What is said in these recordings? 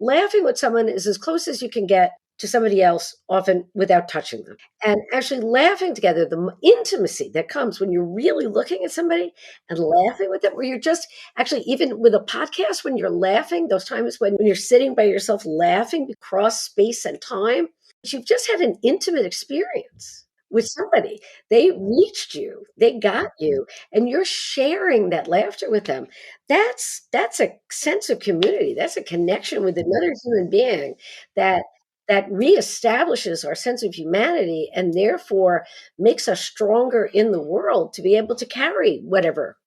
laughing with someone is as close as you can get to somebody else, often without touching them. And actually laughing together, the intimacy that comes when you're really looking at somebody and laughing with them, where you're just actually, even with a podcast, when you're laughing, those times when you're sitting by yourself laughing across space and time, you've just had an intimate experience with somebody. They reached you, they got you, and you're sharing that laughter with them. That's a sense of community. That's a connection with another human being that reestablishes our sense of humanity and therefore makes us stronger in the world to be able to carry whatever.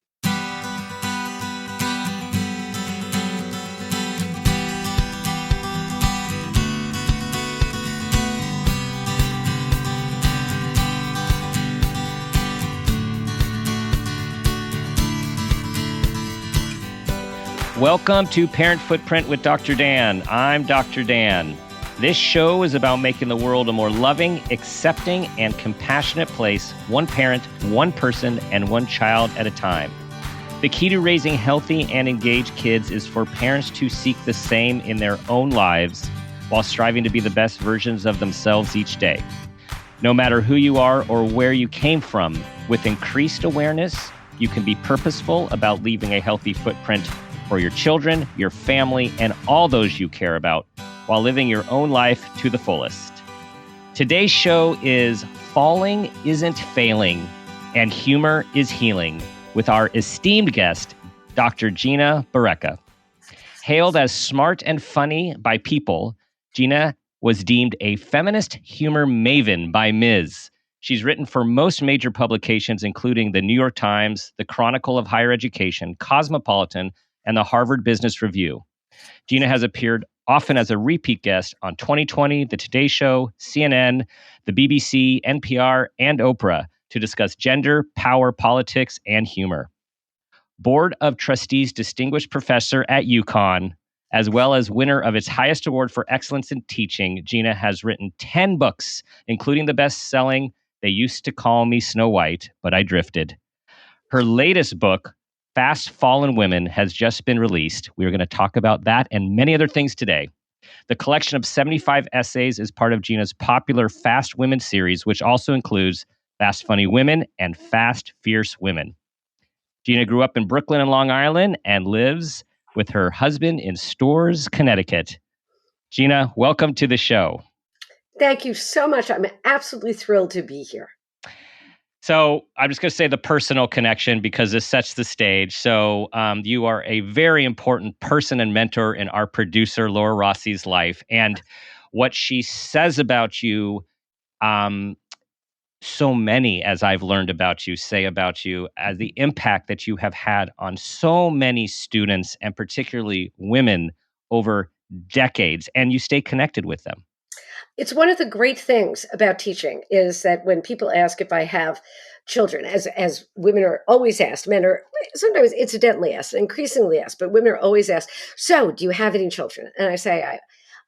Welcome to Parent Footprint with Dr. Dan. I'm Dr. Dan. This show is about making the world a more loving, accepting, and compassionate place, one parent, one person, and one child at a time. The key to raising healthy and engaged kids is for parents to seek the same in their own lives while striving to be the best versions of themselves each day. No matter who you are or where you came from, with increased awareness, you can be purposeful about leaving a healthy footprint for your children, your family, and all those you care about, while living your own life to the fullest. Today's show is Falling Isn't Failing, and Humor is Healing, with our esteemed guest, Dr. Gina Barreca. Hailed as smart and funny by people, Gina was deemed a feminist humor maven by Ms. She's written for most major publications, including the New York Times, the Chronicle of Education, Cosmopolitan, and the Harvard Business Review. Gina has appeared often as a repeat guest on 2020, The Today Show, CNN, the BBC, NPR, and OPRAH to discuss gender, power, politics, and humor. Board of Trustees Distinguished Professor at UConn, as well as winner of its highest award for excellence in teaching, Gina has written 10 books, including the best-selling They Used to Call Me Snow White, But I Drifted. Her latest book, Fast Fallen Women, has just been released. We are going to talk about that and many other things today. The collection of 75 essays is part of Gina's popular Fast Women series, which also includes Fast Funny Women and Fast Fierce Women. Gina grew up in Brooklyn and Long Island and lives with her husband in Storrs, Connecticut. Gina, welcome to the show. Thank you so much. I'm absolutely thrilled to be here. So I'm just going to say the personal connection because this sets the stage. So you are a very important person and mentor in our producer, Laura Rossi's life. And what she says about you, so many, as I've learned about you, say about you, as the impact that you have had on so many students and particularly women over decades, and you stay connected with them. It's one of the great things about teaching is that when people ask if I have children, as women are always asked, men are sometimes incidentally asked, increasingly asked, but women are always asked, so do you have any children? And I say,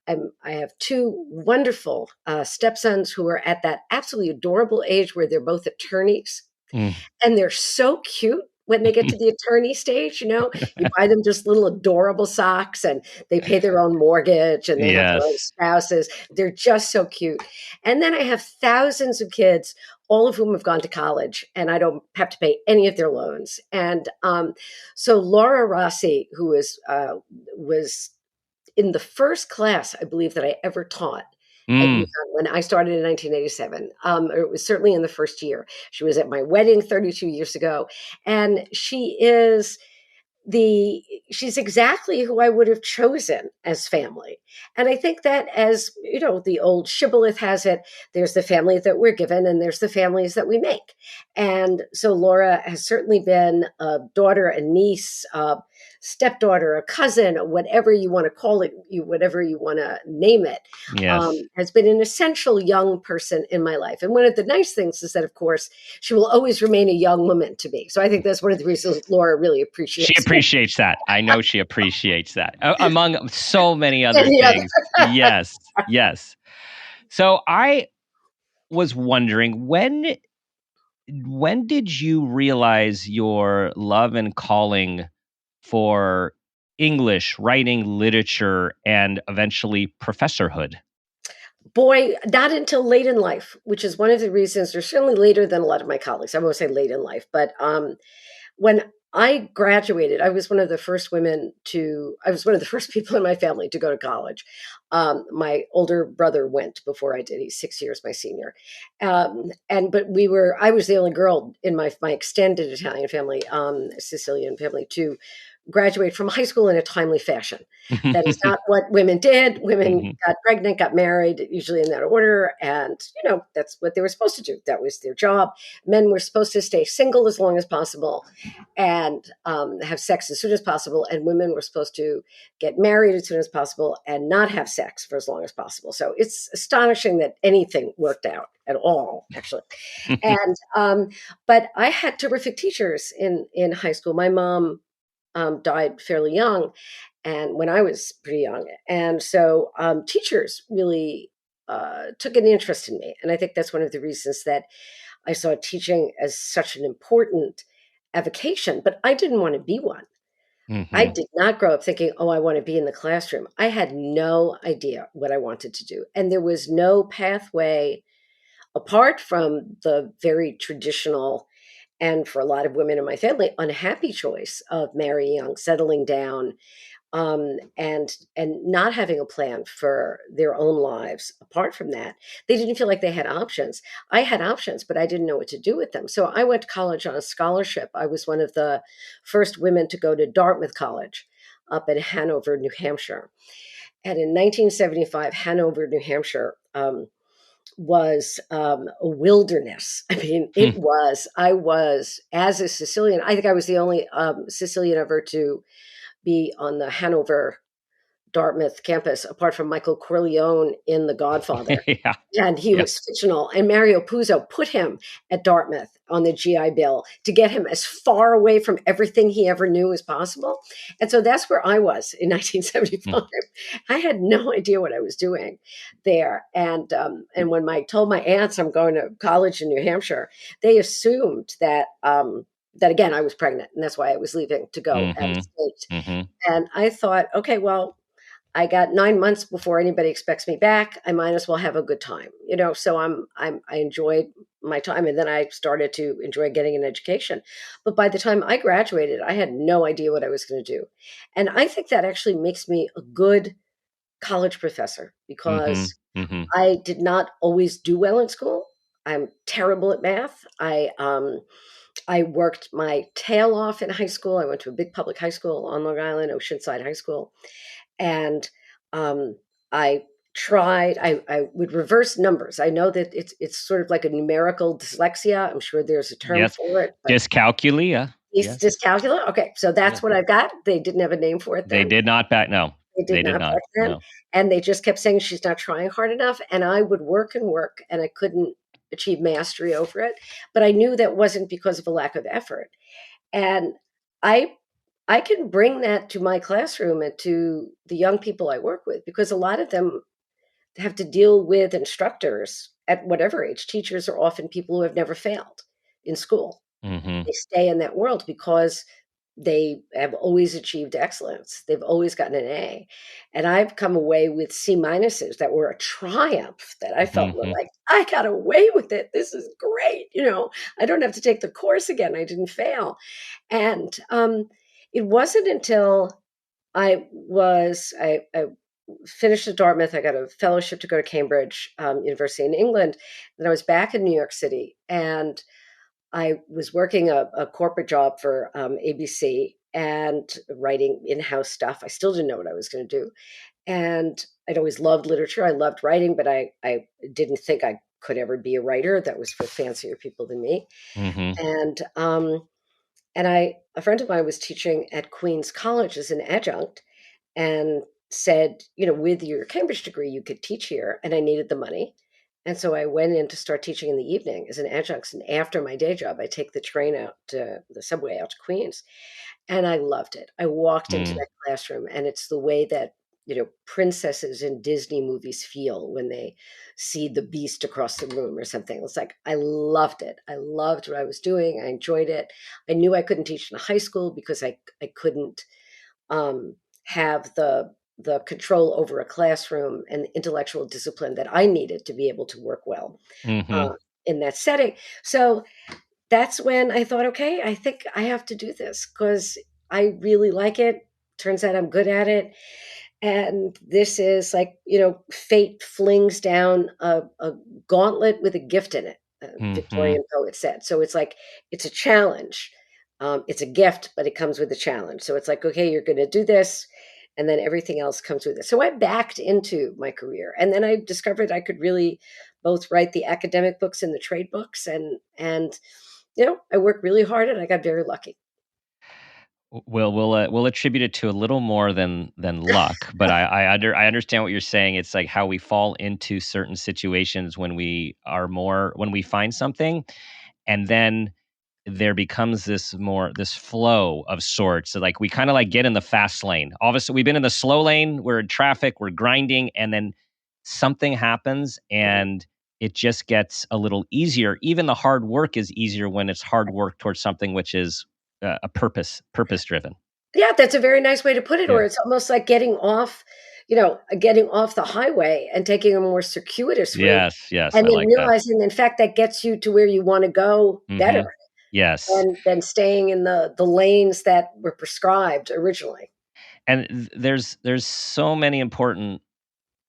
I have two wonderful stepsons who are at that absolutely adorable age where they're both attorneys. And they're so cute. When they get to the attorney stage, you buy them just little adorable socks and they pay their own mortgage and they have their own spouses. They're just so cute. And then I have thousands of kids, all of whom have gone to college, and I don't have to pay any of their loans. And so Laura Rossi, who was in the first class, I believe, that I ever taught, at UConn when I started in 1987. It was certainly in the first year. She was at my wedding 32 years ago. And she's exactly who I would have chosen as family. And I think that, as the old shibboleth has it, there's the family that we're given and there's the families that we make. And so Laura has certainly been a daughter, a niece, stepdaughter, a cousin, whatever you want to call it, whatever you want to name it, has been an essential young person in my life. And one of the nice things is that, of course, she will always remain a young woman to me. So I think that's one of the reasons Laura really appreciates it. She appreciates that. I know she appreciates that, among so many other things. Yes. So I was wondering, when did you realize your love and calling for English, writing, literature, and eventually professorhood? Boy, not until late in life, which is one of the reasons, or certainly later than a lot of my colleagues. I won't say late in life, but when I graduated, I was one of the first I was one of the first people in my family to go to college. My older brother went before I did. He's 6 years my senior. But I was the only girl in my extended Italian family, Sicilian family, to graduate from high school in a timely fashion. That is not what women did. Women Mhm. got pregnant, got married, usually in that order. And, that's what they were supposed to do. That was their job. Men were supposed to stay single as long as possible and have sex as soon as possible. And women were supposed to get married as soon as possible and not have sex for as long as possible. So it's astonishing that anything worked out at all, actually. And but I had terrific teachers in high school. My mom died fairly young, and when I was pretty young, and so teachers really took an interest in me, and I think that's one of the reasons that I saw teaching as such an important avocation. But I didn't want to be one. I Mhm. did not grow up thinking, "Oh, I want to be in the classroom." I had no idea what I wanted to do, and there was no pathway apart from the very traditional, and for a lot of women in my family, unhappy choice of marrying young, settling down, and not having a plan for their own lives. Apart from that, they didn't feel like they had options. I had options, but I didn't know what to do with them. So I went to college on a scholarship. I was one of the first women to go to Dartmouth College up in Hanover, New Hampshire. And in 1975, Hanover, New Hampshire, was a wilderness. I mean, Hmm. I was, as a Sicilian, I think I was the only Sicilian ever to be on the Hanover Dartmouth campus, apart from Michael Corleone in The Godfather. Yeah. And he Yeah. was fictional. And Mario Puzo put him at Dartmouth on the GI Bill to get him as far away from everything he ever knew as possible. And so that's where I was in Mm. 1975. I had no idea what I was doing there. And when I told my aunts I'm going to college in New Hampshire, they assumed that again I was pregnant, and that's why I was leaving to go out of Mhm. state. Mhm. And I thought, okay, well, I got 9 months before anybody expects me back. I might as well have a good time, So I enjoyed my time, and then I started to enjoy getting an education. But by the time I graduated, I had no idea what I was going to do, and I think that actually makes me a good college professor Mhm. because Mhm. I did not always do well in school. I'm terrible at math. I worked my tail off in high school. I went to a big public high school on Long Island, Oceanside High School, and um, I I would reverse numbers. I know that it's sort of like a numerical dyslexia. I'm sure there's a term Yes. for it, but Dyscalculia. it's Yes. dyscalculia. Okay, so Yeah. that's what I've got. They didn't have a name for it They then. did not back no. They did They did not not. back then, No. and they just kept saying she's not trying hard enough. And I would work and work, and I couldn't achieve mastery over it. But I knew that wasn't because of a lack of effort. And I I can bring that to my classroom and to the young people I work with because a lot of them have to deal with instructors at whatever age. Teachers are often people who have never failed in school. Mhm. They stay in that world because they have always achieved excellence. They've always gotten an A. And I've come away with C minuses that were a triumph that I felt were Mhm. like, I got away with it. This is great. I don't have to take the course again. I didn't fail. And it wasn't until I finished at Dartmouth. I got a fellowship to go to Cambridge University in England. Then I was back in New York City, and I was working a corporate job for ABC and writing in-house stuff. I still didn't know what I was going to do, and I'd always loved literature. I loved writing, but I didn't think I could ever be a writer. That was for fancier people than me. Mhm. And a friend of mine was teaching at Queen's College as an adjunct, and said, with your Cambridge degree, you could teach here. And I needed the money. And so I went in to start teaching in the evening as an adjunct. And after my day job, I take the train out to the subway out to Queens. And I loved it. I walked into Mm. that classroom, and it's the way that, princesses in Disney movies feel when they see the beast across the room or something. It's like, I loved it. I loved what I was doing. I enjoyed it. I knew I couldn't teach in a high school because I couldn't. have the control over a classroom and intellectual discipline that I needed to be able to work well Mm-hmm. uh, in that setting. So that's when I thought, okay, I think I have to do this because I really like it. Turns out I'm good at it. And this is like, fate flings down a gauntlet with a gift in it, Mm-hmm. Victorian poet said. So it's like, it's a challenge. It's a gift, but it comes with a challenge. So it's like, okay, you're going to do this. And then everything else comes with it. So I backed into my career. And then I discovered I could really both write the academic books and the trade books. And I worked really hard and I got very lucky. We'll attribute it to a little more than luck, but I understand what you're saying. It's like how we fall into certain situations when we find something, and then there becomes this flow of sorts. So like we kind of like get in the fast lane. Obviously, we've been in the slow lane. We're in traffic. We're grinding, and then something happens, and it just gets a little easier. Even the hard work is easier when it's hard work towards something which is a purpose driven. Yeah, that's a very nice way to put it. Yeah. Or it's almost like getting off the highway and taking a more circuitous route, Yes. Yes. and I then like that. realizing, in fact, that gets you to where you want to go better Hmm. Yes. than staying in the lanes that were prescribed originally. And there's so many important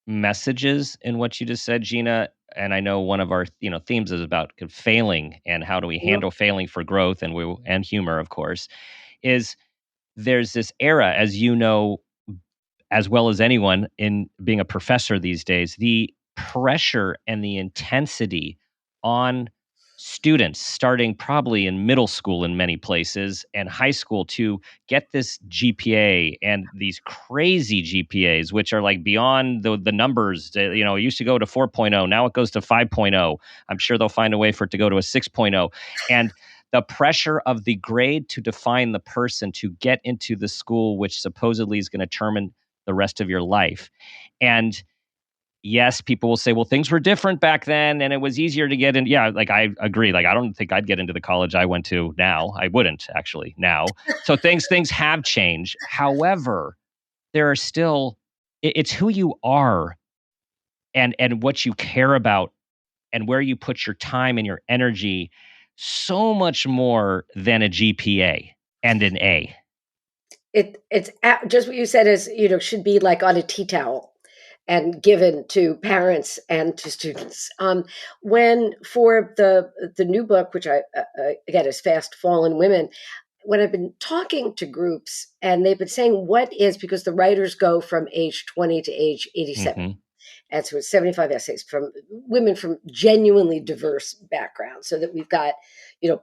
messages in what you just said, Gina. And I know one of our themes is about failing and how do we Mhm. handle failing for growth and humor, of course. Is there's this era, as you know, as well as anyone in being a professor these days, the pressure and the intensity on students starting probably in middle school in many places and high school to get this GPA and these crazy GPAs, which are like beyond the numbers. It used to go to 4.0. Now it goes to 5.0. I'm sure they'll find a way for it to go to a 6.0. And the pressure of the grade to define the person to get into the school, which supposedly is going to determine the rest of your life. And yes, people will say, well, things were different back then and it was easier to get in. Yeah, like I agree. Like I don't think I'd get into the college I went to now. I wouldn't actually now. So things have changed. However, there are still it's who you are and what you care about and where you put your time and your energy so much more than a GPA and an A. Just what you said is, should be like on a tea towel and given to parents and to students. When for the new book, which I again is Fast Fallen Women, when I've been talking to groups and they've been saying what is, because the writers go from age 20 to age 87. Mm-hmm. And so it's 75 essays from women from genuinely diverse backgrounds. So that we've got,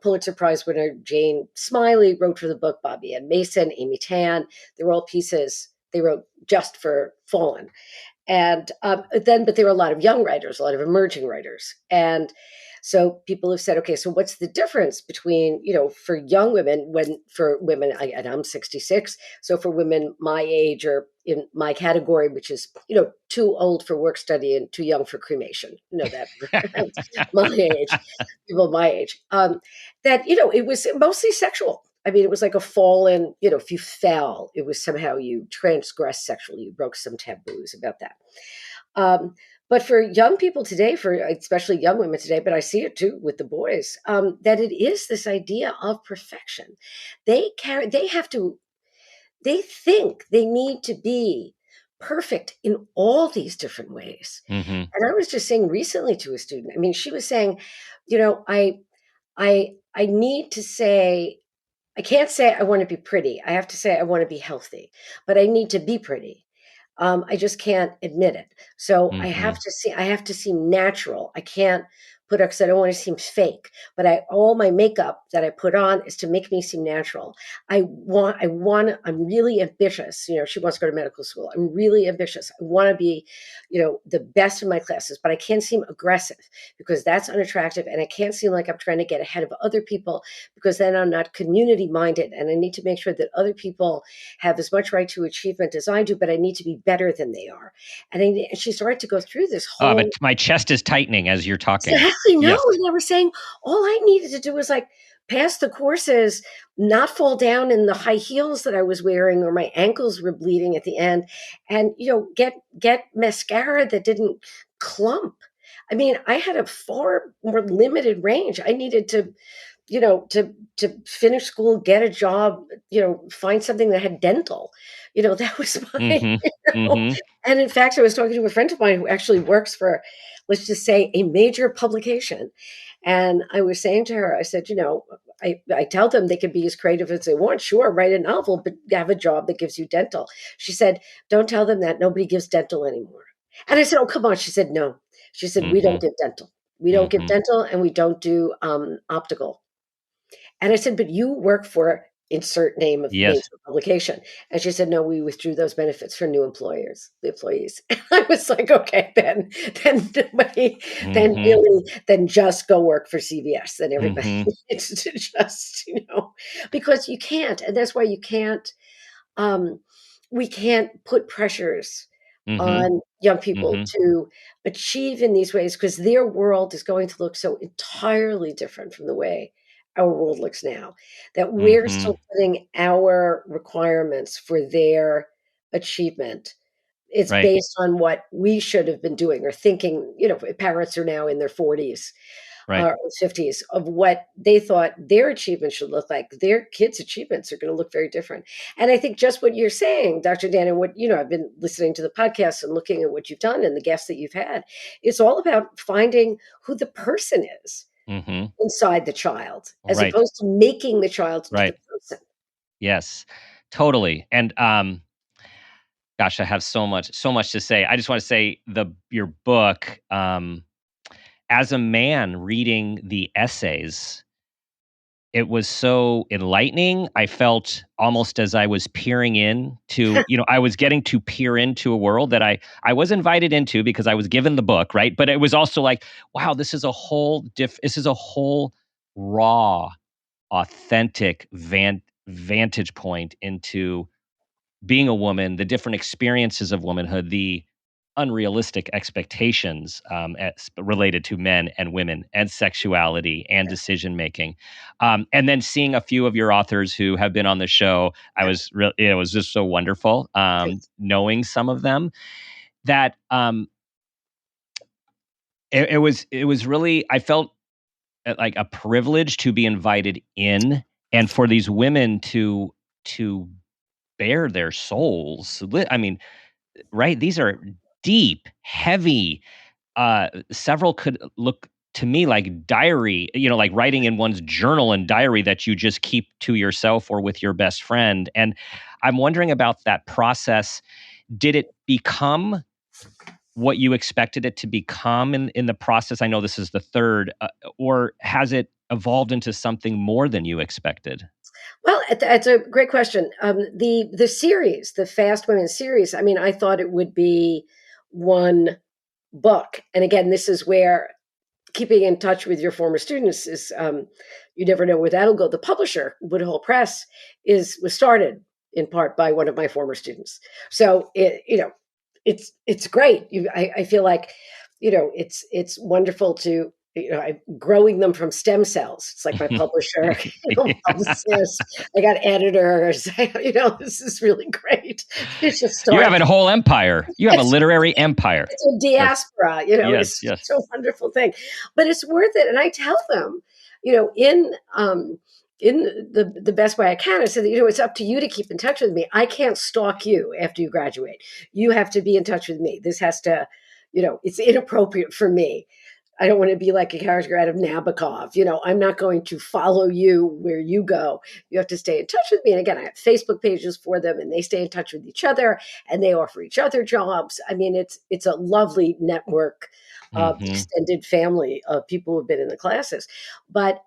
Pulitzer Prize winner Jane Smiley wrote for the book, Bobby Ann Mason, Amy Tan. They were all pieces they wrote just for Fallen. And but there were a lot of young writers, a lot of emerging writers. And so people have said, okay, so what's the difference between, for young women, for women, and I'm 66. So for women my age or in my category, which is, too old for work study and too young for cremation, that my age, people my age, that, it was mostly sexual. I mean, it was like a fall in, if you fell, it was somehow you transgressed sexually, you broke some taboos about that. Um, but for young people today, for especially young women today, but I see it too with the boys, that it is this idea of perfection. They think they need to be perfect in all these different ways. Mm-hmm. And I was just saying recently to a student, I mean, she was saying, I need to say, I can't say I want to be pretty. I have to say I want to be healthy, but I need to be pretty. I just can't admit it. So Mm-hmm. I have to seem natural. I can't put on, because I don't want to seem fake. But all my makeup that I put on is to make me seem natural. I'm really ambitious. She wants to go to medical school. I'm really ambitious. I want to be, the best in my classes, but I can't seem aggressive because that's unattractive. And I can't seem like I'm trying to get ahead of other people because then I'm not community minded. And I need to make sure that other people have as much right to achievement as I do, but I need to be better than they are. And she started to go through this But whole. my chest is tightening as you're talking. Exactly. No, Yes. and they were saying all I needed to do was like pass the courses, not fall down in the high heels that I was wearing or my ankles were bleeding at the end, and get mascara that didn't clump. I mean, I had a far more limited range. I needed to, to finish school, get a job, find something that had dental. That was my, Mm-hmm. Mm-hmm. and in fact, I was talking to a friend of mine who actually works for, let's just say, a major publication. And I was saying to her, I said, I tell them they can be as creative as they want. Sure, write a novel, but have a job that gives you dental. She said, don't tell them that. Nobody gives dental anymore. And I said, oh, come on. She said, no. She said, we don't Mm-hmm. give dental. We don't give Mm-hmm. dental, and we don't do optical. And I said, but you work for insert name of major Yes. publication. And she said, no, we withdrew those benefits for new employees. And I was like, okay, then nobody, then Mm-hmm. really, then just go work for CVS. Then everybody Mm-hmm. needs to just, because you can't. And that's why you can't, we can't put pressures Mm-hmm. on young people Mm-hmm. to achieve in these ways, because their world is going to look so entirely different from the way our world looks now, that we're Mm-hmm. still putting our requirements for their achievement. It's Right. based on what we should have been doing or thinking. Parents are now in their 40s Right. or 50s of what they thought their achievements should look like. Their kids' achievements are going to look very different. And I think just what you're saying, Dr. Dan, and what, I've been listening to the podcast and looking at what you've done and the guests that you've had, it's all about finding who the person is Mm-hmm. inside the child, as Right. opposed to making the child into Right. the person. Yes. Totally. And gosh, I have so much to say. I just want to say your book, as a man reading the essays, it was so enlightening. I felt almost as I was peering into, I was getting to peer into a world that I was invited into because I was given the book, right? But it was also like, wow, this is a whole raw, authentic vantage point into being a woman, the different experiences of womanhood, the unrealistic expectations related to men and women and sexuality and decision making, and then seeing a few of your authors who have been on the show, it was just so wonderful knowing some of them that it was really, I felt like a privilege to be invited in, and for these women to bare their souls. I mean, right? These are deep, heavy. Several could look to me like diary, like writing in one's journal and diary that you just keep to yourself or with your best friend. And I'm wondering about that process. Did it become what you expected it to become in the process? I know this is the third, or has it evolved into something more than you expected? Well, that's a great question. The series, the Fast Women series, I mean, I thought it would be one book. And again, this is where keeping in touch with your former students is, you never know where that'll go. The publisher, Woodhull Press, was started in part by one of my former students. So it's great. I feel like, it's wonderful to, I'm growing them from stem cells. It's like my publisher, publicist. I got editors. This is really great. It's just You have start. a whole empire. You have a literary empire. It's a diaspora. Yes, It's yes. a wonderful thing, but it's worth it. And I tell them, in the best way I can, I said, it's up to you to keep in touch with me. I can't stalk you after you graduate. You have to be in touch with me. This has to, it's inappropriate for me. I don't want to be like a character out of Nabokov. I'm not going to follow you where you go. You have to stay in touch with me. And again, I have Facebook pages for them, and they stay in touch with each other, and they offer each other jobs. I mean, it's a lovely network, extended family of people who've been in the classes. But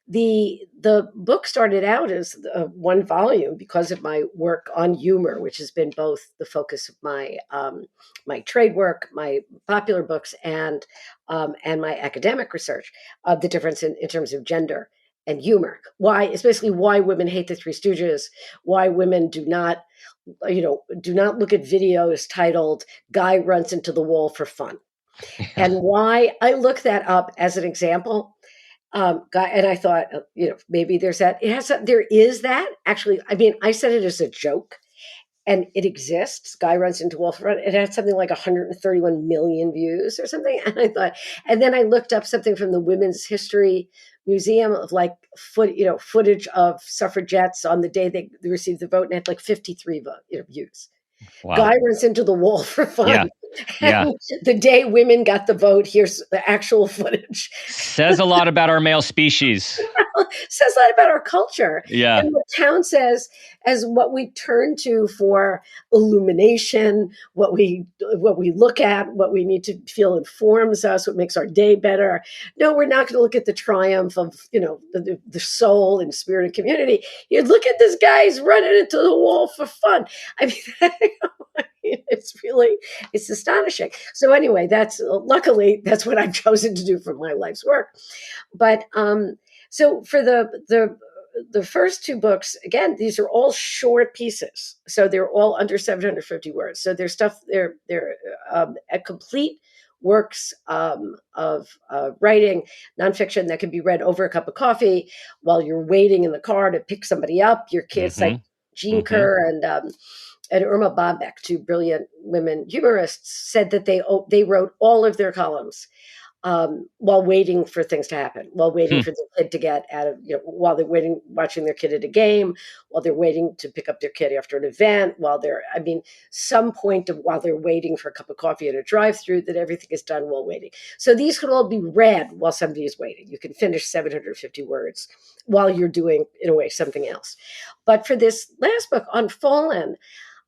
the book started out as one volume because of my work on humor, which has been both the focus of my my trade work, my popular books, and my academic research of the difference in terms of gender and humor. Why, especially why women hate the Three Stooges, why women do not look at videos titled "Guy Runs into the Wall for Fun," and why I look that up as an example. Guy, and I thought, maybe there's that. There is that actually. I mean, I said it as a joke, and it exists. Guy runs into wall front. It had something like 131 million views or something. And I thought, and then I looked up something from the Women's History Museum of like footage of suffragettes on the day they received the vote, and it had like 53 views. Wow. Guy runs into the wall for fun. Yeah. Yeah. The day women got the vote, here's the actual footage. Says a lot about our male species. Says a lot about our culture. Yeah. And what town says as what we turn to for illumination, what we look at, what we need to feel informs us, what makes our day better. No, we're not going to look at the triumph of, the soul and spirit of community. You look at this guy, he's running into the wall for fun. I mean, it's astonishing. So anyway, luckily that's what I've chosen to do for my life's work. But so for the first two books, again, these are all short pieces, so they're all under 750 words. So they're complete works of writing, nonfiction that can be read over a cup of coffee while you're waiting in the car to pick somebody up. Your kids, like Jean Kerr and Irma Bombeck, two brilliant women humorists, said that they wrote all of their columns while waiting for things to happen, while waiting for the kid to get out of, while they're watching their kid at a game, while they're waiting to pick up their kid after an event, while some point of while they're waiting for a cup of coffee at a drive-through, that everything is done while waiting. So these could all be read while somebody is waiting. You can finish 750 words while you're doing, in a way, something else. But for this last book on Fallen,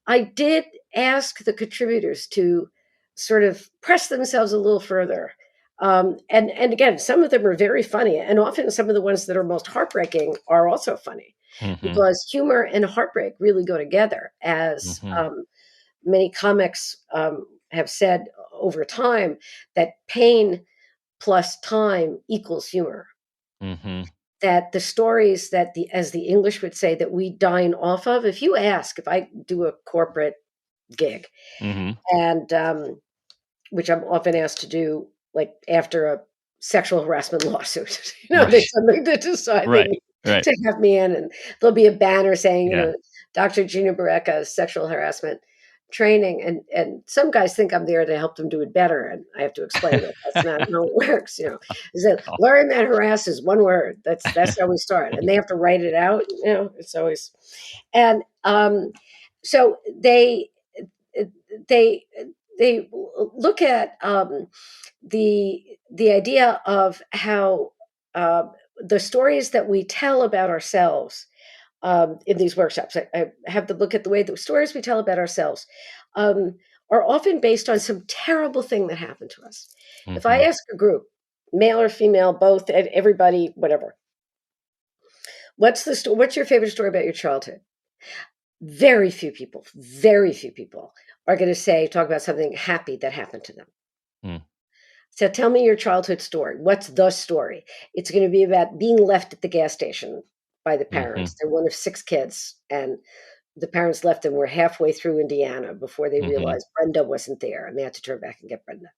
I did ask the contributors to sort of press themselves a little further. And again, some of them are very funny, and often some of the ones that are most heartbreaking are also funny, because humor and heartbreak really go together, as many comics have said over time, that pain plus time equals humor. That the stories that as the English would say, that we dine off of. If I do a corporate gig, and which I'm often asked to do, like after a sexual harassment lawsuit, there's something to decide to have me in, and there'll be a banner saying, Dr. Gina Barreca, sexual harassment training, and some guys think I'm there to help them do it better, and I have to explain that that's not how it works. Learn that harass is one word. That's how we start, and they have to write it out. It's always, and so they look at the idea of how the stories that we tell about ourselves in these workshops. I have to look at the way the stories we tell about ourselves are often based on some terrible thing that happened to us. If I ask a group, male or female, both, everybody, whatever, what's your favorite story about your childhood? Very few people are going to talk about something happy that happened to them. So tell me your childhood story. What's the story? It's going to be about being left at the gas station by the parents. They're one of 6 kids, and the parents left them. We're halfway through Indiana before they realized Brenda wasn't there, and they had to turn back and get Brenda.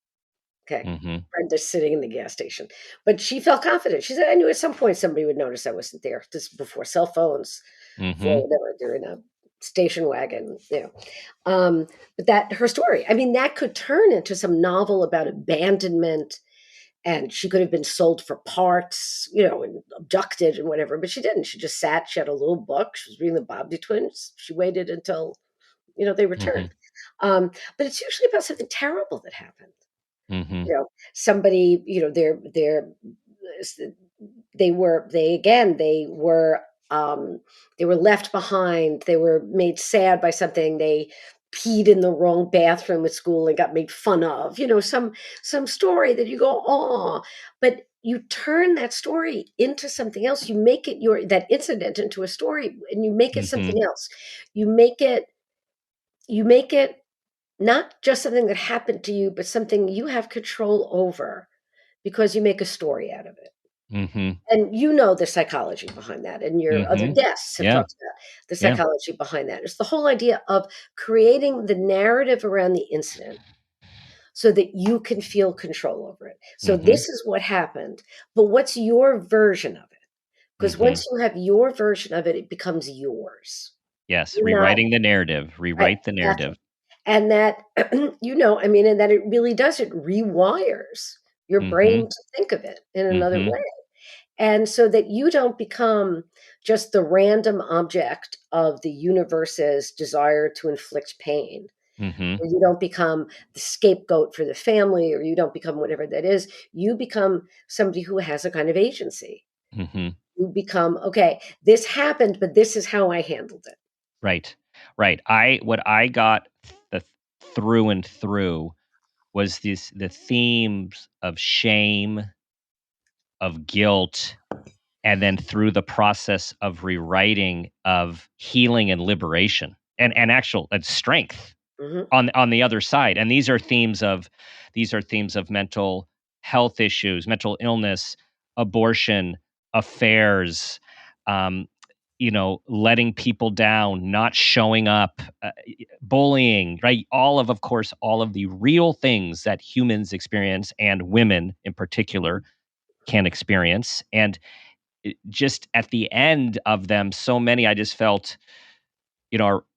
Okay. Brenda's sitting in the gas station, but she felt confident. She said, I knew at some point somebody would notice I wasn't there. This is before cell phones, before they're in a station wagon, but that her story, that could turn into some novel about abandonment, and she could have been sold for parts, and abducted and whatever, but she didn't. She just sat. She had a little book. She was reading the Bobbie twins. She waited until, they returned. But it's usually about something terrible that happened. Somebody, they were left behind. They were made sad by something. They peed in the wrong bathroom at school and got made fun of. Some story that you go, oh, but you turn that story into something else. You make it that incident into a story, and you make it something else. You make it not just something that happened to you, but something you have control over, because you make a story out of it. And the psychology behind that, and your other guests have talked about the psychology behind that. It's the whole idea of creating the narrative around the incident so that you can feel control over it. So Mm-hmm. this is what happened, but what's your version of it? Because Mm-hmm. once you have your version of it, it becomes yours. Yes. You're not Rewriting the narrative. right, Rewrite the exactly. narrative. And that, I mean, and that it really does, it rewires your Mm-hmm. brain to think of it in another Mm-hmm. way. And so that you don't become just the random object of the universe's desire to inflict pain, Mm-hmm. or you don't become the scapegoat for the family, or you don't become whatever that is. You become somebody who has a kind of agency. Mm-hmm. You become, okay, this happened, but this is how I handled it. Right. Right. What I got the through and through was the themes of shame, of guilt, and then through the process of rewriting, of healing and liberation and actual strength Hmm. on the other side. And these are themes of mental health issues, mental illness, abortion, affairs, um, letting people down, not showing up, bullying, right? Of course, all of the real things that humans experience and women in particular can experience. And just at the end of them, so many, I just felt,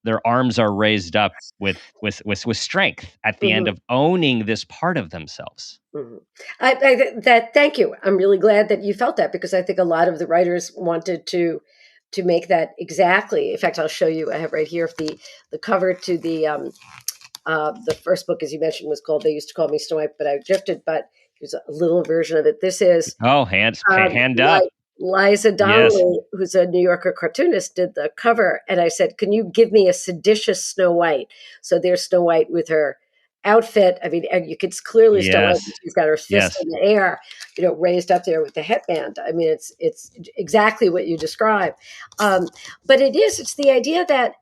their arms are raised up with strength at the end Hmm. of owning this part of themselves. Hmm. Thank you. I'm really glad that you felt that, because I think a lot of the writers wanted to make that exactly. In fact, I'll show you. I have right here the cover to the first book, as you mentioned, was called. They used to call me Snow White, but I drifted. But here's a little version of it. This is Oh, hand up. Liza Yes. Donnelly, who's a New Yorker cartoonist, did the cover, and I said, "Can you give me a seditious Snow White?" So there's Snow White with her outfit. I mean, and you could clearly Snow White. Yes. She's got her fist Yes. in the air, raised up there with the headband. I mean, it's exactly what you describe. But it's the idea that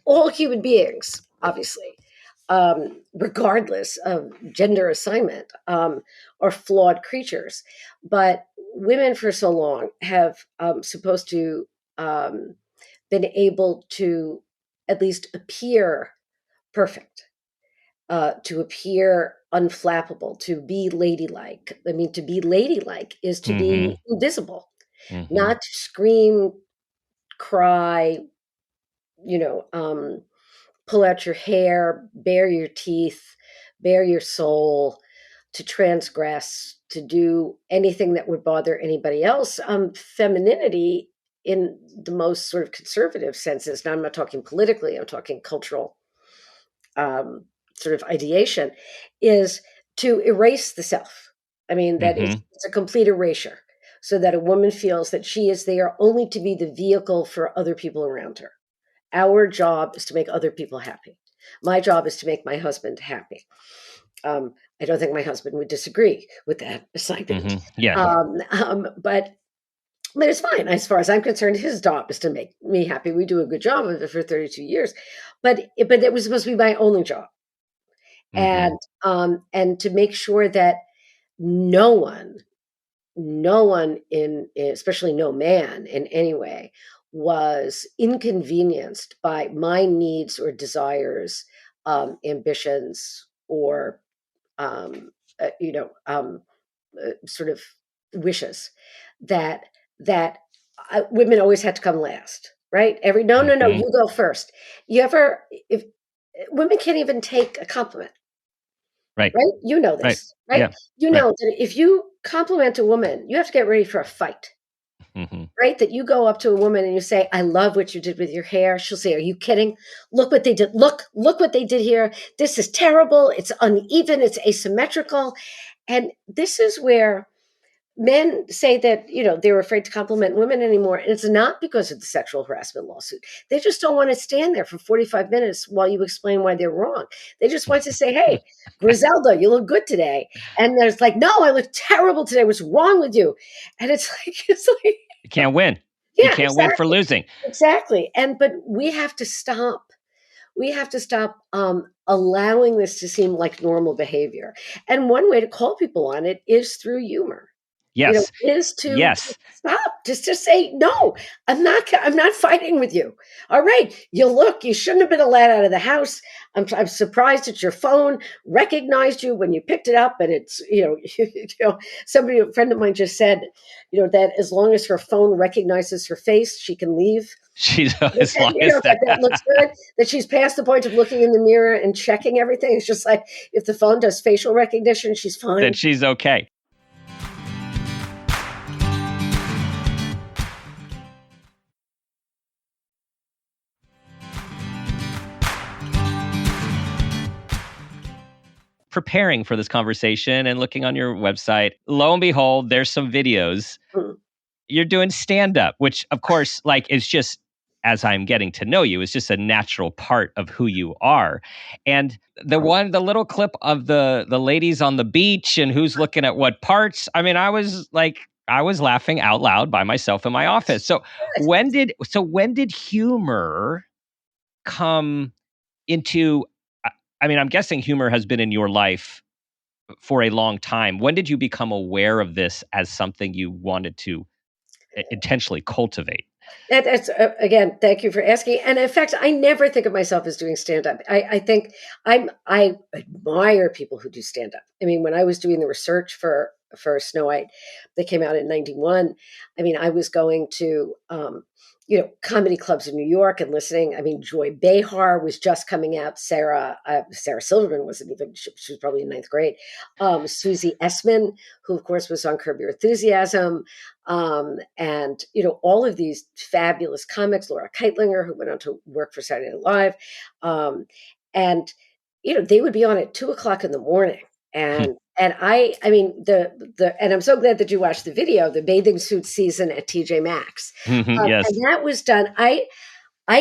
all human beings, obviously, regardless of gender assignment, are flawed creatures. But women, for so long, have supposed to been able to at least appear perfect, to appear unflappable, to be ladylike. I mean, to be ladylike is to be Mm-hmm. invisible, Mm-hmm. not to scream, cry, you know, um, pull out your hair, bare your teeth, bare your soul, to transgress, to do anything that would bother anybody else. Femininity, in the most sort of conservative senses, now I'm not talking politically, I'm talking cultural um, sort of ideation, is to erase the self. I mean, that Mm-hmm. it's a complete erasure, so that a woman feels that she is there only to be the vehicle for other people around her. Our job is to make other people happy. My job is to make my husband happy. I don't think my husband would disagree with that assignment. Mm-hmm. Yeah. But it's fine. As far as I'm concerned, his job is to make me happy. We do a good job of it for 32 years. But it was supposed to be my only job. Mm-hmm. And to make sure that no one, no one especially no man in any way, was inconvenienced by my needs or desires, ambitions, or um, uh, you know um, sort of wishes, that women always had to come last, right? No, Mm-hmm. you go first. You ever if Women can't even take a compliment, Right. right? You know Right. this, right? Yeah. You Right. know that if you compliment a woman, you have to get ready for a fight, Mm-hmm. right? That you go up to a woman and you say, "I love what you did with your hair." She'll say, "Are you kidding? Look what they did. Look what they did here. This is terrible. It's uneven. It's asymmetrical." And this is where men say that they're afraid to compliment women anymore, and it's not because of the sexual harassment lawsuit. They just don't want to stand there for 45 minutes while you explain why they're wrong. They just want to say, "Hey, Griselda, you look good today," and there's like, "No, I look terrible today. What's wrong with you?" And it's like You can't win. You yeah, can't win for exactly. losing. Exactly. But we have to stop. Allowing this to seem like normal behavior. And one way to call people on it is through humor. Yes. Is to Yes. stop just to say, no, I'm not fighting with you. All right. You shouldn't have been allowed out of the house. I'm surprised that your phone recognized you when you picked it up. And it's, a friend of mine just said, that as long as her phone recognizes her face, she can leave. She's as long as that looks good, that she's past the point of looking in the mirror and checking everything. It's just like, if the phone does facial recognition, she's fine. That she's okay. Preparing for this conversation and looking on your website, lo and behold, there's some videos. You're doing stand-up, which of course, is just, as I'm getting to know you, is just a natural part of who you are. And the little clip of the ladies on the beach and who's looking at what parts, I mean, I was laughing out loud by myself in my office. So when did humor come into, I mean, I'm guessing humor has been in your life for a long time. When did you become aware of this as something you wanted to intentionally cultivate? That's again, thank you for asking. And in fact, I never think of myself as doing stand-up. I think I admire people who do stand-up. I mean, when I was doing the research for Snow White that came out in 91, I mean, I was going to comedy clubs in New York and listening. I mean, Joy Behar was just coming out. Sarah Silverman wasn't even, she was probably in ninth grade. Susie Essman, who of course was on Curb Your Enthusiasm. And, all of these fabulous comics, Laura Keitlinger, who went on to work for Saturday Night Live. And, they would be on at 2:00 in the morning. And I mean, and I'm so glad that you watched the video, the bathing suit season at TJ Maxx. Yes. And that was done. I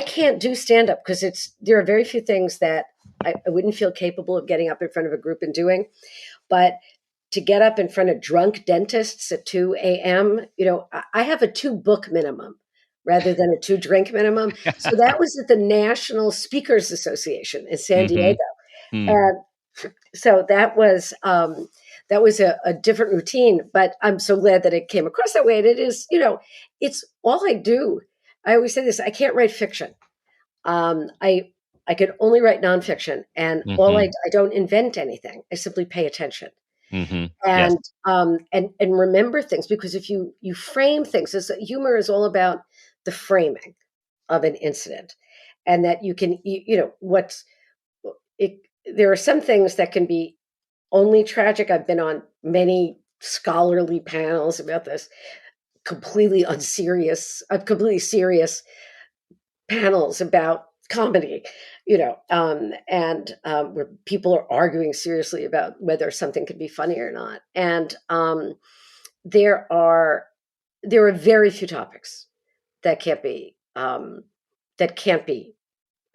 can't do stand-up because there are very few things that I wouldn't feel capable of getting up in front of a group and doing. But to get up in front of drunk dentists at 2 a.m., I have a 2-book minimum rather than a 2-drink minimum. So that was at the National Speakers Association in San Diego. And so that was a different routine, but I'm so glad that it came across that way. And it is, it's all I do. I always say this, I can't write fiction. I could only write nonfiction, and I don't invent anything. I simply pay attention. And remember things, because if you frame things, humor is all about the framing of an incident, and that you can, there are some things that can be only tragic. I've been on many scholarly panels about this, completely serious panels about comedy, where people are arguing seriously about whether something could be funny or not. And there are very few topics that can't be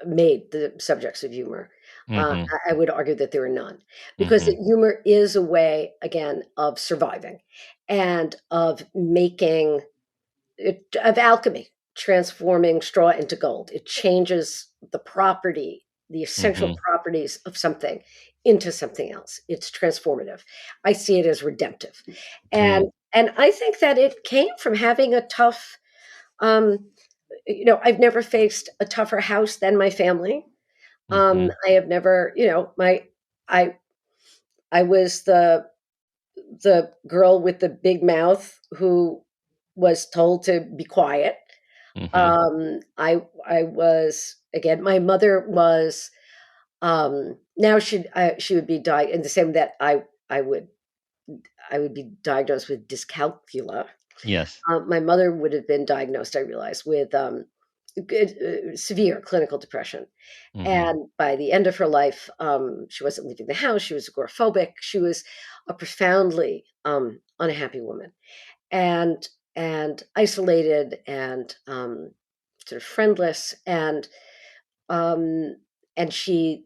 made the subjects of humor. I would argue that there are none, because humor is a way, again, of surviving and of of alchemy, transforming straw into gold. It changes the essential properties of something into something else. It's transformative. I see it as redemptive. And I think that it came from having a tough, I've never faced a tougher house than my family. I have never, I was the girl with the big mouth who was told to be quiet. I was, again, my mother was, now she would be in the same that I would be diagnosed with dyscalculia. Yes. My mother would have been diagnosed, I realized, with severe clinical depression. And by the end of her life, she wasn't leaving the house. She was agoraphobic. She was a profoundly unhappy woman, and isolated, and sort of friendless. And she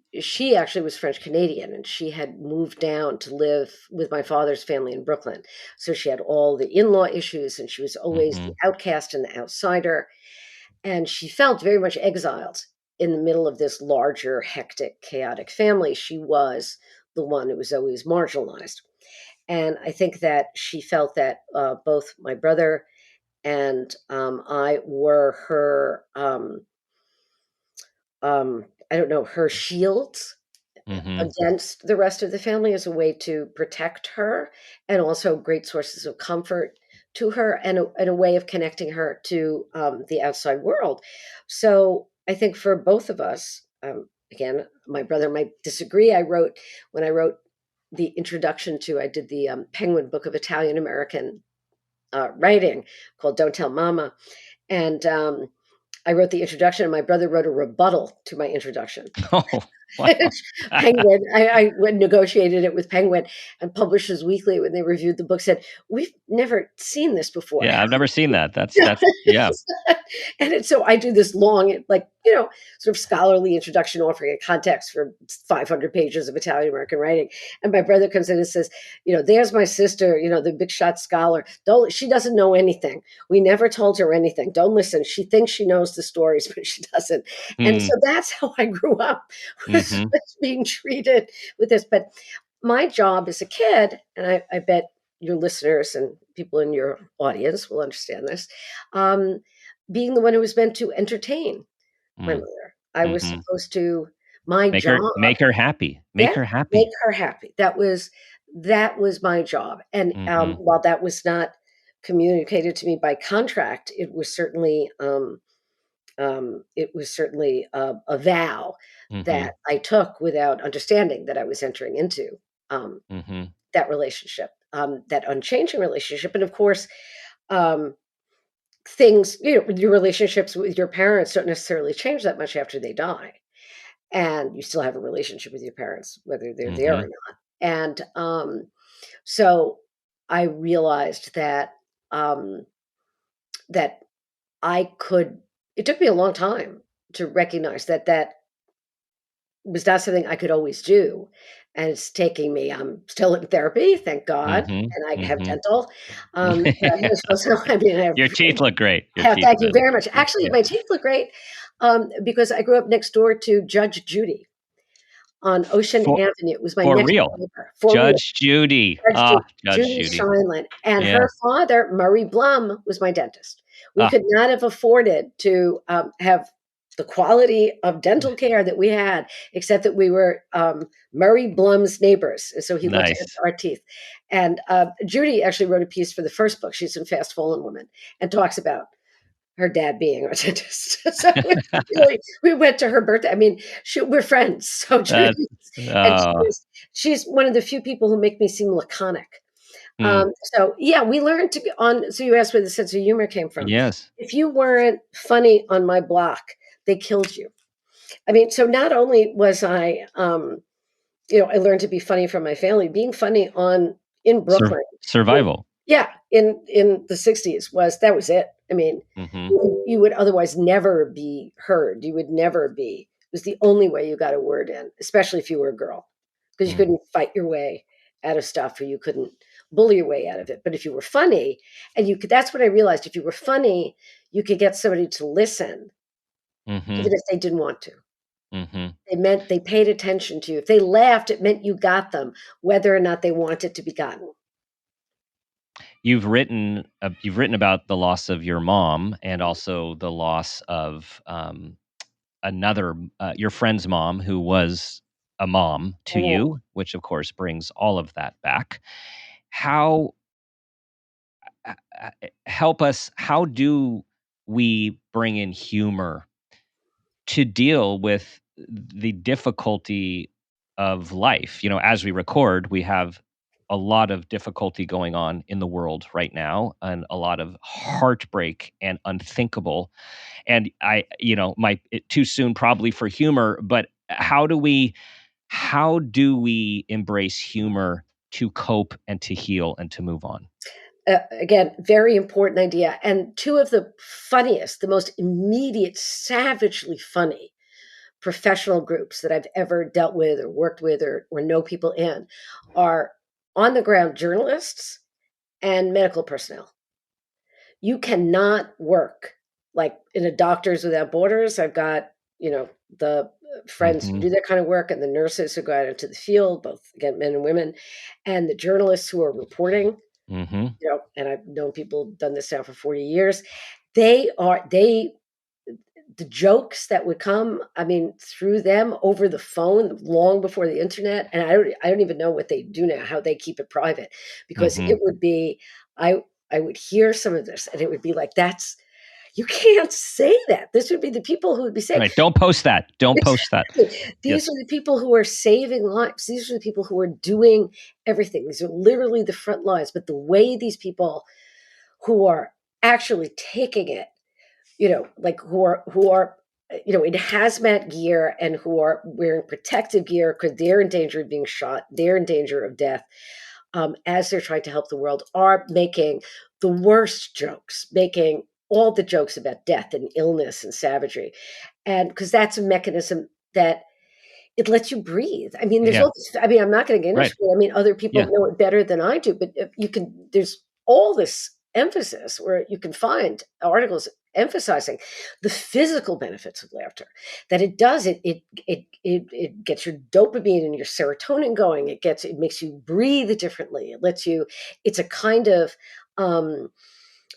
actually was French Canadian, and she had moved down to live with my father's family in Brooklyn. So she had all the in-law issues, and she was always the outcast and the outsider. And she felt very much exiled in the middle of this larger, hectic, chaotic family. She was the one who was always marginalized. And I think that she felt that both my brother and I were her, I don't know, her shields Mm-hmm. against the rest of the family as a way to protect her, and also great sources of comfort to her, and a way of connecting her to the outside world. So I think for both of us, again, my brother might disagree. When I wrote the introduction to, I did the Penguin Book of Italian American writing called Don't Tell Mama. And I wrote the introduction, and my brother wrote a rebuttal to my introduction. Oh, wow. Penguin, I negotiated it with Penguin, and Publishers Weekly, when they reviewed the book, said, "We've never seen this before." Yeah, I've never seen that. That's yeah. So I do this long, like, sort of scholarly introduction offering a context for 500 pages of Italian American writing. And my brother comes in and says, "There's my sister, the big shot scholar. She doesn't know anything. We never told her anything. Don't listen. She thinks she knows the stories, but she doesn't." And Mm, so that's how I grew up, was, mm-hmm. was being treated with this. But my job as a kid, and I bet your listeners and people in your audience will understand this, um, being the one who was meant to entertain my Mm, mother. I was mm-hmm. supposed to, my Make job, her happy. Make yeah, her make happy. her happy. That was my job. And Mm-hmm. while that was not communicated to me by contract, it was certainly a vow Mm-hmm. that I took without understanding that I was entering into um, Mm-hmm. that relationship, that unchanging relationship. And of course, um, things, your relationships with your parents don't necessarily change that much after they die. And you still have a relationship with your parents, whether they're there or Mm-hmm. not. And so I realized um, that it took me a long time to recognize that was not something I could always do. And it's taking me, I'm still in therapy, thank God, and I have Mm-hmm. dental. But Mm-hmm. also, I mean, Your teeth look great. Your have, teeth thank you really very look much. great. Actually, Yeah. my teeth look great, because I grew up next door to Judge Judy on Ocean For Avenue. It was my for next door real. neighbor, for real. Judge Judy. Judge Ah, Judy, Judge Judy Judy. Steinland, and Yeah. her father, Murray Blum, was my dentist. We Ah. could not have afforded to have the quality of dental care that we had, except that we were Murray Blum's neighbors, and so he looked Nice. after our teeth. And Judy actually wrote a piece for the first book. She's in Fast Fallen Woman, and talks about her dad being our dentist. So we went to her birthday. I mean, we're friends. So Judy, That's and oh. she's one of the few people who make me seem laconic. Mm, So yeah, we learned to on. So you asked where the sense of humor came from. yes. If you weren't funny on my block, they killed you. I mean, so not only was I learned to be funny from my family. Being funny in Brooklyn, Survival. yeah, in the '60s that was it. I mean, Mm-hmm. you would otherwise never be heard. You would never be. It was the only way you got a word in, especially if you were a girl, because you Mm. couldn't fight your way out of stuff, or you couldn't bully your way out of it. But if you were funny, and you could, that's what I realized. If you were funny, you could get somebody to listen, Mm-hmm. even if they didn't want to. Mm-hmm. They paid attention to you. If they laughed, it meant you got them, whether or not they wanted to be gotten. You've written about the loss of your mom and also the loss of another your friend's mom who was a mom to Mhm. you, which of course brings all of that back. How help us? How do we bring in humor to deal with the difficulty of life? As we record, we have a lot of difficulty going on in the world right now, and a lot of heartbreak and unthinkable. And too soon probably for humor, but how do we embrace humor to cope and to heal and to move on? Again, very important idea. And two of the funniest, the most immediate, savagely funny professional groups that I've ever dealt with or worked with or know people in are on the ground journalists and medical personnel. You cannot work like in a Doctors Without Borders. I've got, the friends who Mhm. do that kind of work, and the nurses who go out into the field, both again, men and women, and the journalists who are reporting. Mm-hmm. And I've known people done this now for 40 years. They the jokes that would come, I mean, through them over the phone long before the internet, and I don't even know what they do now, how they keep it private, because Mm-hmm. it would be, I would hear some of this, and it would be like, that's you can't say that. This would be the people who would be saying, Right. Don't post that. Don't post that. exactly. These Yes. are the people who are saving lives. These are the people who are doing everything. These are literally the front lines. But the way these people who are actually taking it, like who are in hazmat gear and who are wearing protective gear because they're in danger of being shot, they're in danger of death, as they're trying to help the world, are making the worst jokes, making all the jokes about death and illness and savagery. And because that's a mechanism that it lets you breathe. I mean, Yeah. I'm not going to get into Right. it. I mean, other people Yeah. know it better than I do, but there's all this emphasis where you can find articles emphasizing the physical benefits of laughter, that it does it gets your dopamine and your serotonin going. It makes you breathe differently. It's a kind of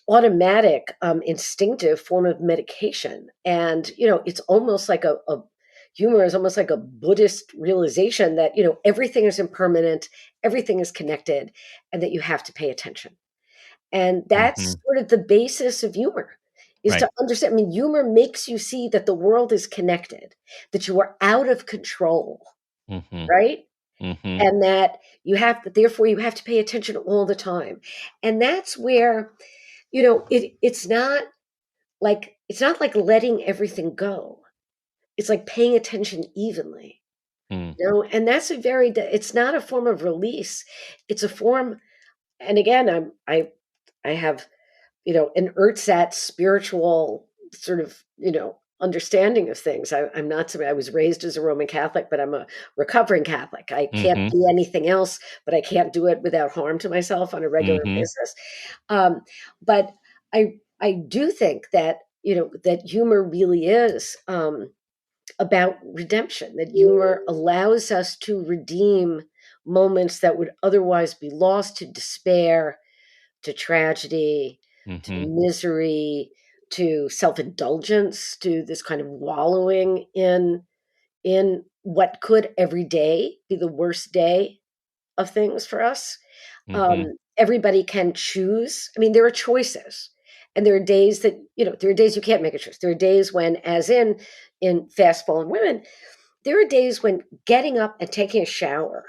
automatic, instinctive form of medication. And, it's almost like a humor is almost like a Buddhist realization that, everything is impermanent, everything is connected, and that you have to pay attention. And Mm-hmm. that's sort of the basis of humor, is Right. to understand. I mean, humor makes you see that the world is connected, that you are out of control, Mm-hmm. right? Mm-hmm. And that therefore you have to pay attention all the time. And that's where, it's not like letting everything go. It's like paying attention evenly, Mm. and it's not a form of release. It's a form, and again, I have, an ersatz spiritual sort of, understanding of things. I'm not somebody, I was raised as a Roman Catholic, but I'm a recovering Catholic. I can't Mm-hmm. be anything else, but I can't do it without harm to myself on a regular Mm-hmm. basis. But I do think that, that humor really is, about redemption, that humor allows us to redeem moments that would otherwise be lost to despair, to tragedy, to Mm-hmm. misery, to self-indulgence, to this kind of wallowing in what could every day be the worst day of things for us. Mm-hmm. Everybody can choose. I mean, there are choices, and there are days that, there are days you can't make a choice. There are days when, as in Fast Fallen Women, there are days when getting up and taking a shower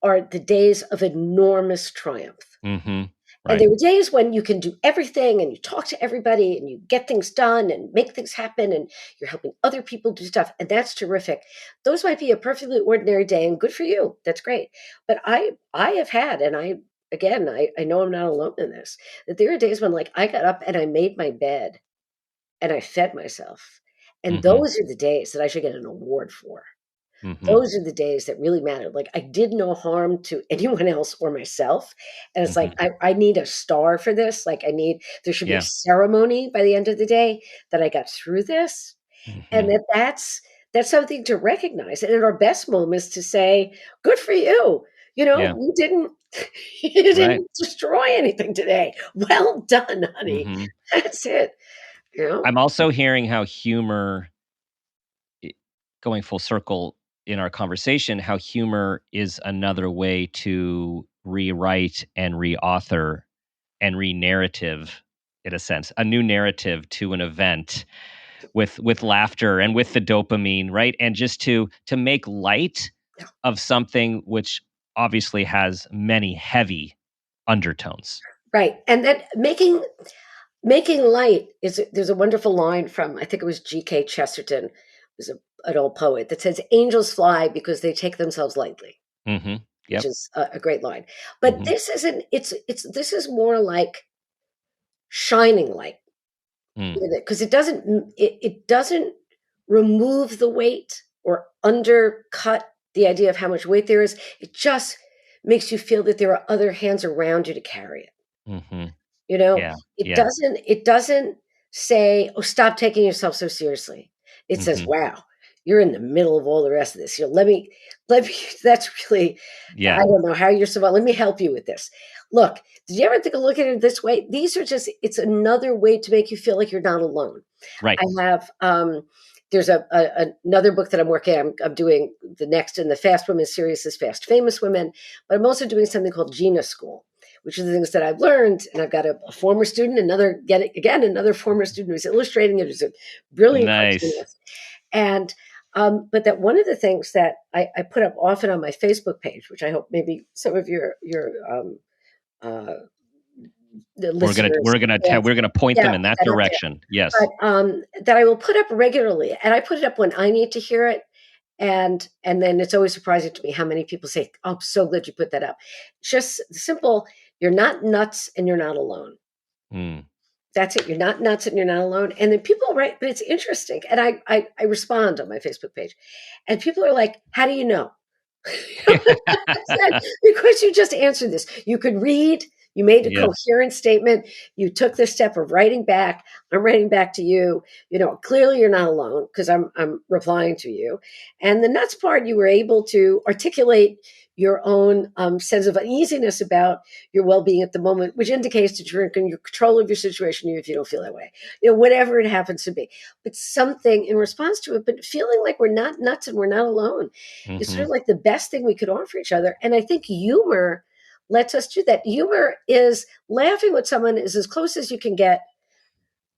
are the days of enormous triumph. Mm-hmm. And Right. there were days when you can do everything and you talk to everybody and you get things done and make things happen and you're helping other people do stuff. And that's terrific. Those might be a perfectly ordinary day and good for you. That's great. But I have had, and I know I'm not alone in this, that there are days when, like, I got up and I made my bed and I fed myself. And Mm-hmm. those are the days that I should get an award for. Mm-hmm. Those are the days that really matter. Like, I did no harm to anyone else or myself. And it's Mm-hmm. like, I need a star for this. Like, there should be a Yeah. ceremony by the end of the day that I got through this. And Mm-hmm. that's something to recognize. And in our best moments to say, good for you. Yeah. You didn't, you Right. didn't destroy anything today. Well done, honey. Mm-hmm. That's it. You know? I'm also hearing how humor, i- going full circle in our conversation, how humor is another way to rewrite and reauthor and re-narrative, in a sense, a new narrative to an event with laughter and with the dopamine, right? And just to make light of something which obviously has many heavy undertones. Right. And then making light there's a wonderful line from, I think it was G.K. Chesterton, who's an old poet, that says, angels fly because they take themselves lightly, Mm-hmm. which Yep. is a great line. But Mm-hmm. this isn't, this is more like shining light, Mm. because it doesn't remove the weight or undercut the idea of how much weight there is. It just makes you feel that there are other hands around you to carry it. Mm-hmm. You know, Yeah. it Yeah. doesn't it doesn't say, "Oh, stop taking yourself so seriously." It says, Mm-hmm. "Wow, you're in the middle of all the rest of this. Let me, that's really, I don't know how you're surviving. Let me help you with this. Look, did you ever think of looking at it this way? These are just, it's another way to make you feel like you're not alone. Right. I have, there's another book that I'm working on. I'm doing the next in the Fast Women series is Fast Famous Women, but I'm also doing something called Gina School, which are the things that I've learned. And I've got a former student, another former student who's illustrating it, who's a brilliant cartoonist. And, but that one of the things that I put up often on my Facebook page, which I hope maybe some of your the listeners, we're gonna point them in that direction. Yes, but that I will put up regularly, and I put it up when I need to hear it, and then it's always surprising to me how many people say, "Oh, I'm so glad you put that up." Just simple. You're not nuts, and you're not alone. That's it. You're not nuts and you're not alone. And then people write, but it's interesting. And I respond on my Facebook page. And people are like, how do you know? Because you just answered this. You could read, you made a coherent statement, you took the step of writing back. I'm writing back to you. Clearly you're not alone because I'm replying to you. And the nuts part, you were able to articulate your own sense of uneasiness about your well-being at the moment, which indicates that you're in your control of your situation, even if you don't feel that way, whatever it happens to be, but something in response to it, but feeling like we're not nuts and we're not alone is sort of like the best thing we could offer each other. And I think humor lets us do that. Humor is laughing with someone is as close as you can get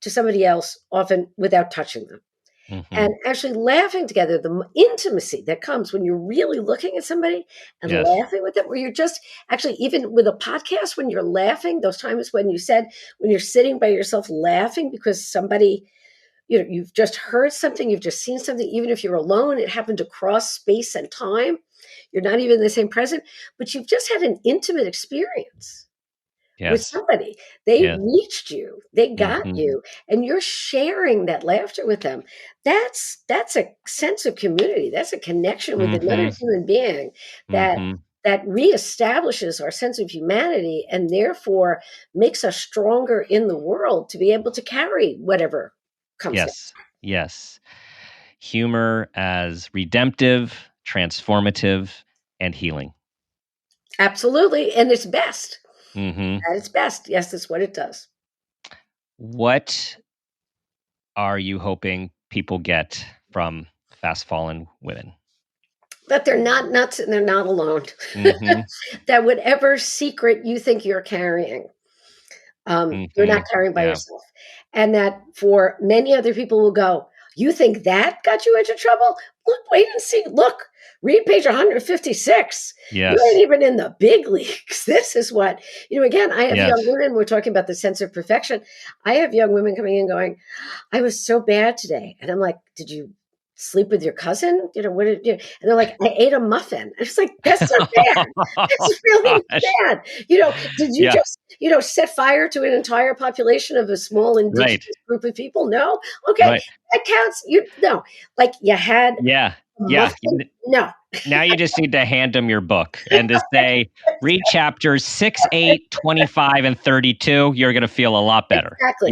to somebody else, often without touching them. And actually laughing together, the intimacy that comes when you're really looking at somebody and laughing with them, where you're just actually, even with a podcast, when you're laughing, those times when you're sitting by yourself laughing because somebody, you've just heard something, you've just seen something, even if you're alone, it happened to cross space and time. You're not even in the same present, but you've just had an intimate experience. With somebody. They reached you, they got you, and you're sharing that laughter with them. That's a sense of community. That's a connection with another human being that reestablishes our sense of humanity and therefore makes us stronger in the world to be able to carry whatever comes next. Yes. Humor as redemptive, transformative, and healing. Absolutely. And it's best. At its best. Yes, that's what it does. What are you hoping people get from Fast Fallen Women? That they're not nuts and they're not alone. That whatever secret you think you're carrying, you're not carrying by yourself. And that for many other people will go, you think that got you into trouble? Look, wait and see. Look, read page 156. Yes. You ain't even in the big leagues. This is what, again, I have young women, we're talking about the sense of perfection. I have young women coming in going, I was so bad today. And I'm like, did you sleep with your cousin? What did you? And they're like, I ate a muffin. And it's like, that's so bad. That's really bad. Did you just, set fire to an entire population of a small indigenous group of people? No. Okay. That counts. Like you had. Muffin? No. Now you just need to hand them your book and to say, read chapters 6, 8, 25, and 32. You're going to feel a lot better. Exactly.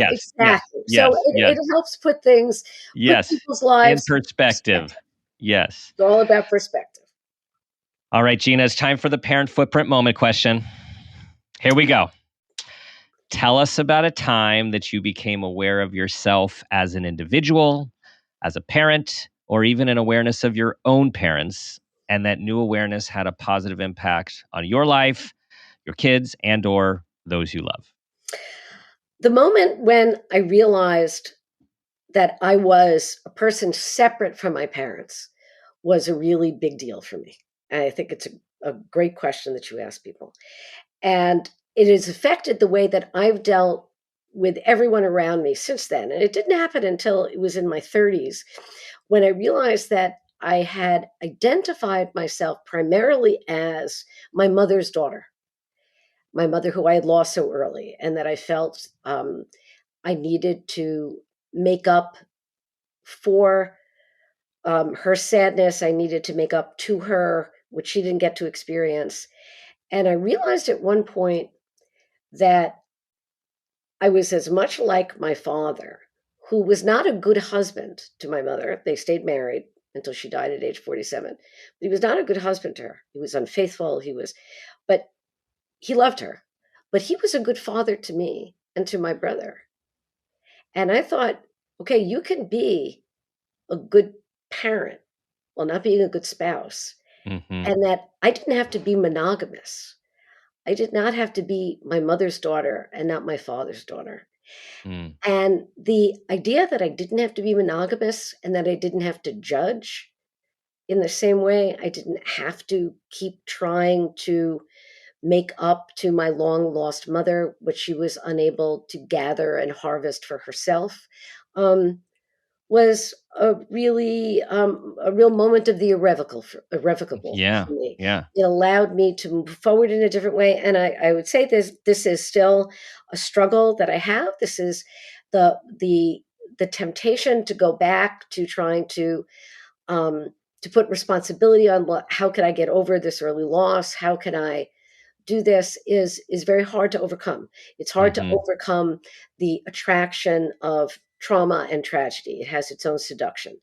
So it helps put things, put people's lives in perspective. Yes. It's all about perspective. All right, Gina, it's time for the parent footprint moment question. Here we go. Tell us about a time that you became aware of yourself as an individual, as a parent, or even an awareness of your own parents, and that new awareness had a positive impact on your life, your kids, and or those you love. The moment when I realized that I was a person separate from my parents was a really big deal for me. And I think it's a great question that you ask people. And it has affected the way that I've dealt with everyone around me since then. And it didn't happen until it was in my 30s when I realized that I had identified myself primarily as my mother's daughter, my mother who I had lost so early, and that I felt I needed to make up for her sadness. I needed to make up to her, which she didn't get to experience. And I realized at one point that I was as much like my father, who was not a good husband to my mother. They stayed married. until she died at age 47. But he was not a good husband to her. He was unfaithful. But he loved her. But he was a good father to me and to my brother. And I thought, okay, you can be a good parent while not being a good spouse. Mm-hmm. And that I didn't have to be monogamous. I did not have to be my mother's daughter and not my father's daughter. Mm. And the idea that I didn't have to be monogamous and that I didn't have to judge in the same way, I didn't have to keep trying to make up to my long lost mother, which she was unable to gather and harvest for herself, was a real moment of the irrevocable Yeah. for me. Yeah. It allowed me to move forward in a different way. And I would say this is still a struggle that I have. This is the temptation to go back to trying to put responsibility on how can I get over this early loss? How can I do this is very hard to overcome. It's hard to overcome the attraction of trauma and tragedy. It has its own seduction.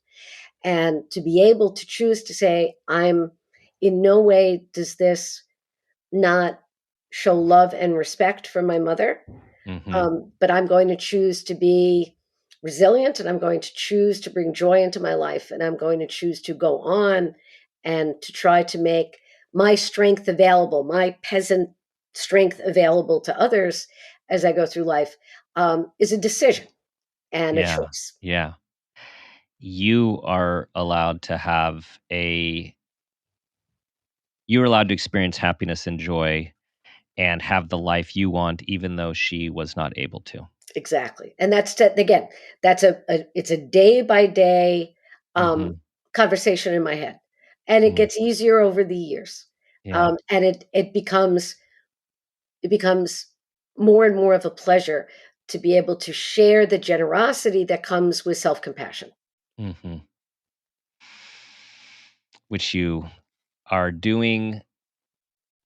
And to be able to choose to say, I'm in no way does this not show love and respect for my mother, but I'm going to choose to be resilient, and I'm going to choose to bring joy into my life, and I'm going to choose to go on and to try to make my strength available, my peasant strength available to others as I go through life, is a decision and a choice. Yeah. You are allowed to you're allowed to experience happiness and joy and have the life you want, even though she was not able to. Exactly. And again, it's a day by day conversation in my head. And it gets easier over the years. Yeah. And it becomes more and more of a pleasure to be able to share the generosity that comes with self-compassion. Which you are doing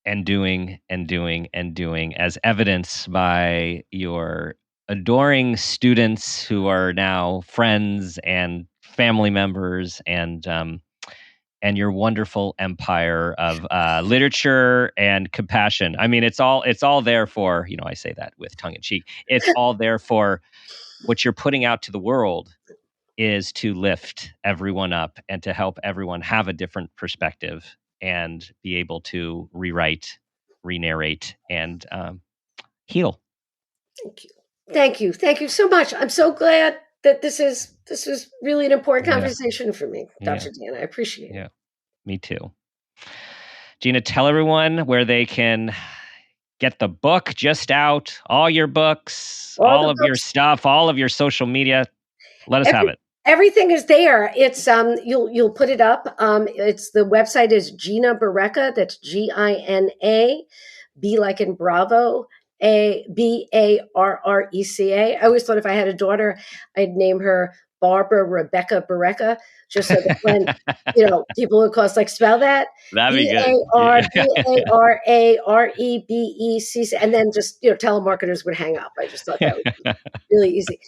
and doing and doing and doing, as evidenced by your adoring students who are now friends and family members, and your wonderful empire of literature and compassion. I mean, it's all there for, I say that with tongue in cheek. It's all there for what you're putting out to the world is to lift everyone up and to help everyone have a different perspective and be able to rewrite, re-narrate, and heal. Thank you so much. I'm so glad that this is really an important conversation for me, Dr. Dan. I appreciate it. Yeah, me too. Gina, tell everyone where they can get the book just out, all your books, all of your stuff, all of your social media. Let us have it. Everything is there. It's you'll put it up. It's the website is Gina Barreca. That's GINA, B like in Bravo, BARRECA. I always thought if I had a daughter, I'd name her Barbara Rebecca Barreca, just so that when people would call us spell that. That'd be good. BARBAREBECC, and then just telemarketers would hang up. I just thought that would be really easy.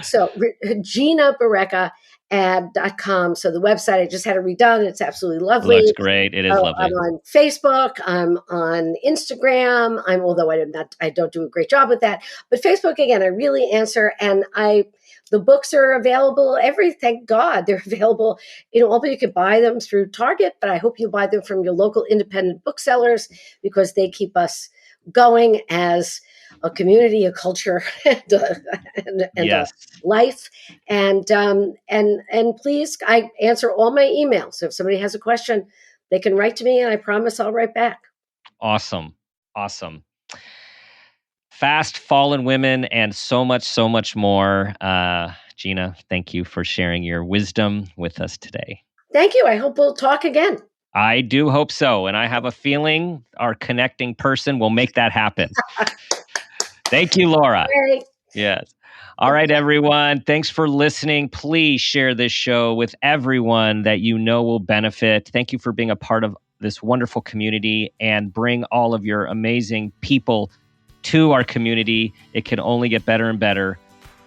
So Gina Barreca .com. So the website, I just had it redone. It's absolutely lovely. Looks great. It is lovely. I'm on Facebook. I'm on Instagram. Although I don't do a great job with that, but Facebook, again, I really answer. And the books are available. Thank God they're available. Although you can buy them through Target, but I hope you buy them from your local independent booksellers because they keep us going as a community, a culture, and a life. And please, I answer all my emails. So if somebody has a question, they can write to me, and I promise I'll write back. Awesome. Fast fallen women and so much more. Gina, thank you for sharing your wisdom with us today. Thank you. I hope we'll talk again. I do hope so. And I have a feeling our connecting person will make that happen. Thank you, Laura. Great. Yes. All right, everyone. Thanks for listening. Please share this show with everyone that you know will benefit. Thank you for being a part of this wonderful community, and bring all of your amazing people to our community. It can only get better and better.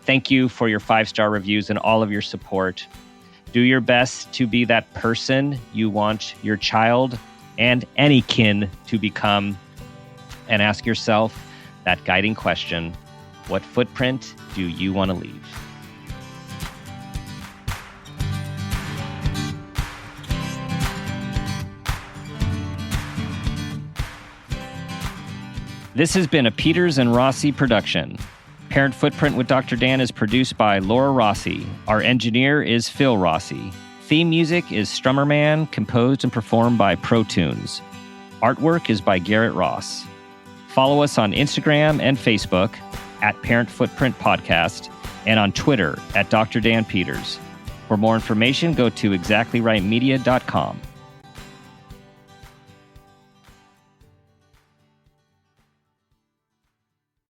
Thank you for your 5-star reviews and all of your support. Do your best to be that person you want your child and any kin to become. And ask yourself that guiding question, what footprint do you want to leave? This has been a Peters and Rossi production. Parent Footprint with Dr. Dan is produced by Laura Rossi. Our engineer is Phil Rossi. Theme music is Strummer Man, composed and performed by Pro Tunes. Artwork is by Garrett Ross. Follow us on Instagram and Facebook at Parent Footprint Podcast and on Twitter at Dr. Dan Peters. For more information, go to exactlyrightmedia.com.